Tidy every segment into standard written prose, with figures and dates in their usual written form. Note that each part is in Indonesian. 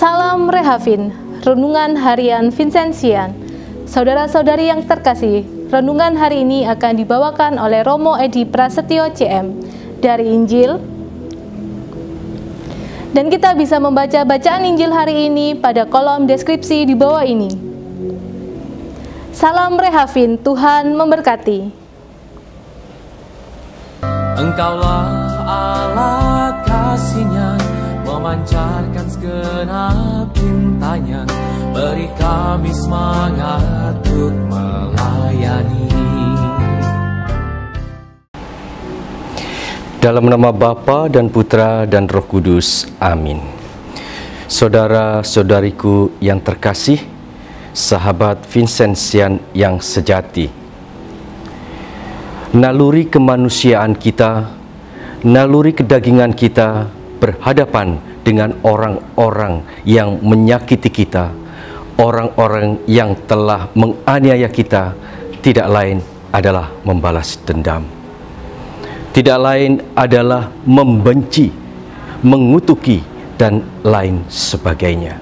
Salam Rehavin, Renungan Harian Vincenzian. Saudara-saudari yang terkasih, renungan hari ini akan dibawakan oleh Romo Edi Prasetyo CM dari Injil. Dan kita bisa membaca bacaan Injil hari ini pada kolom deskripsi di bawah ini. Salam Rehavin, Tuhan memberkati. Engkaulah Allah kasih-Nya, memancarkan segenap cintanya, beri kami semangat untuk melayani. Dalam nama Bapa dan Putra dan Roh Kudus, amin. Saudara-saudariku yang terkasih, sahabat Vincenzian yang sejati, naluri kemanusiaan kita, naluri kedagingan kita berhadapan dengan orang-orang yang menyakiti kita, orang-orang yang telah menganiaya kita, tidak lain adalah membalas dendam. Tidak lain adalah membenci, mengutuki, dan lain sebagainya.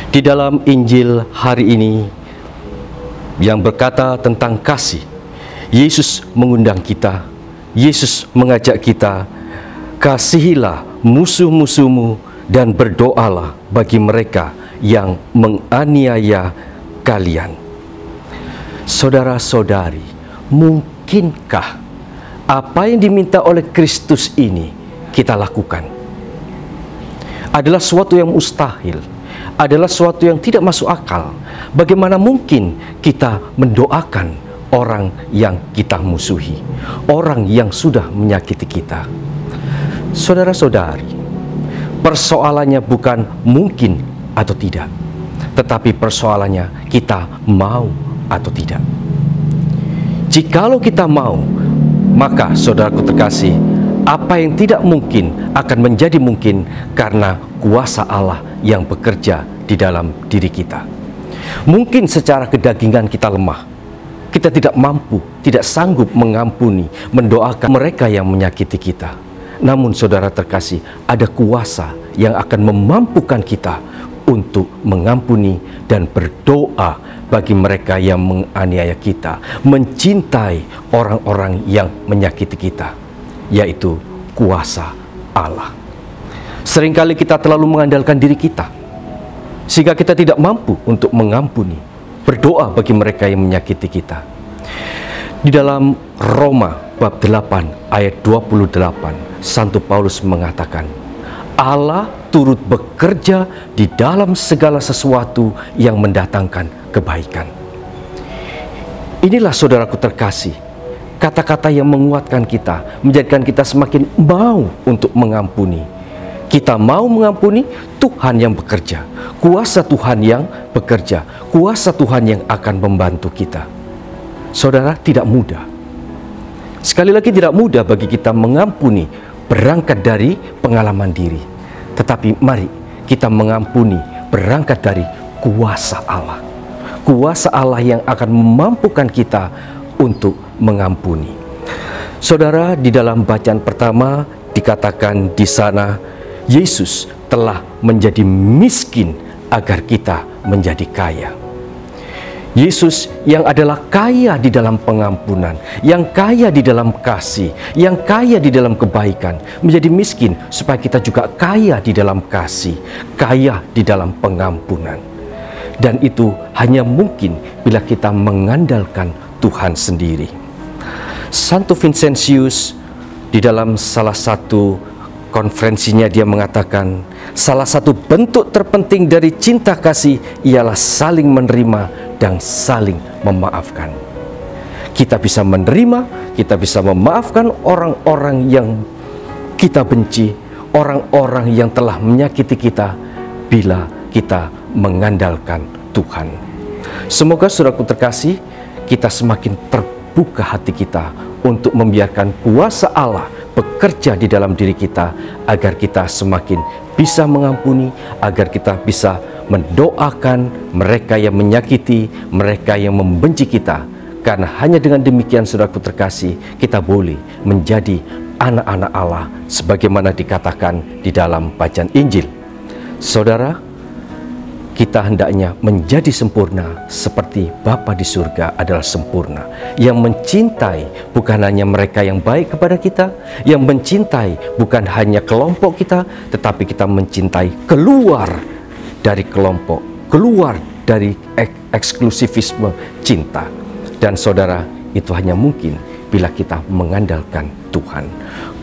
Di dalam Injil hari ini yang berkata tentang kasih, Yesus mengundang kita, Yesus mengajak kita, kasihilah musuh-musuhmu dan berdoalah bagi mereka yang menganiaya kalian. Saudara-saudari, mungkinkah apa yang diminta oleh Kristus ini kita lakukan? Adalah suatu yang mustahil, adalah suatu yang tidak masuk akal. Bagaimana mungkin kita mendoakan orang yang kita musuhi, orang yang sudah menyakiti kita? Saudara-saudari, persoalannya bukan mungkin atau tidak, tetapi persoalannya kita mau atau tidak. Jikalau kita mau, maka saudaraku terkasih, apa yang tidak mungkin akan menjadi mungkin karena kuasa Allah yang bekerja di dalam diri kita. Mungkin secara kedagingan kita lemah, kita tidak mampu, tidak sanggup mengampuni, mendoakan mereka yang menyakiti kita. Namun saudara terkasih, ada kuasa yang akan memampukan kita untuk mengampuni dan berdoa bagi mereka yang menganiaya kita, mencintai orang-orang yang menyakiti kita, yaitu kuasa Allah. Seringkali kita terlalu mengandalkan diri kita, sehingga kita tidak mampu untuk mengampuni, berdoa bagi mereka yang menyakiti kita. Di dalam Roma bab 8 ayat 28, Santo Paulus mengatakan, Allah turut bekerja di dalam segala sesuatu yang mendatangkan kebaikan. Inilah saudaraku terkasih, kata-kata yang menguatkan kita, menjadikan kita semakin mau untuk mengampuni. Kita mau mengampuni, Tuhan yang bekerja, kuasa Tuhan yang bekerja, kuasa Tuhan yang akan membantu kita. Saudara, tidak mudah. Sekali lagi, tidak mudah bagi kita mengampuni berangkat dari pengalaman diri. Tetapi mari kita mengampuni berangkat dari kuasa Allah. Kuasa Allah yang akan memampukan kita untuk mengampuni. Saudara, di dalam bacaan pertama dikatakan di sana, Yesus telah menjadi miskin agar kita menjadi kaya. Yesus yang adalah kaya di dalam pengampunan, yang kaya di dalam kasih, yang kaya di dalam kebaikan, menjadi miskin supaya kita juga kaya di dalam kasih, kaya di dalam pengampunan. Dan itu hanya mungkin bila kita mengandalkan Tuhan sendiri. Santo Vincentius di dalam salah satu konferensinya dia mengatakan, salah satu bentuk terpenting dari cinta kasih ialah saling menerima dan saling memaafkan. Kita bisa menerima, kita bisa memaafkan orang-orang yang kita benci, orang-orang yang telah menyakiti kita, bila kita mengandalkan Tuhan. Semoga saudaraku terkasih, kita semakin terbuka hati kita untuk membiarkan kuasa Allah bekerja di dalam diri kita, agar kita semakin bisa mengampuni, agar kita bisa mendoakan mereka yang menyakiti, mereka yang membenci kita. Karena hanya dengan demikian saudaraku terkasih, kita boleh menjadi anak-anak Allah sebagaimana dikatakan di dalam bacaan Injil. Saudara, kita hendaknya menjadi sempurna seperti Bapa di surga adalah sempurna, yang mencintai bukan hanya mereka yang baik kepada kita, yang mencintai bukan hanya kelompok kita, tetapi kita mencintai keluar dari kelompok, keluar dari eksklusivisme cinta. Dan saudara, itu hanya mungkin bila kita mengandalkan Tuhan.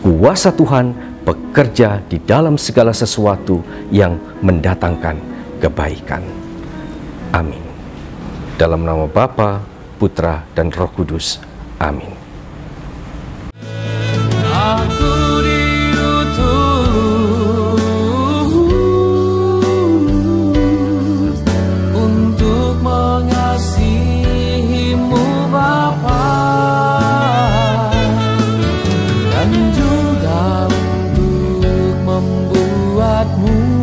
Kuasa Tuhan bekerja di dalam segala sesuatu yang mendatangkan kebaikan. Amin. Dalam nama Bapa, Putra, dan Roh Kudus. Amin. Aku diutus untuk mengasihimu Bapa, dan juga untuk membuatmu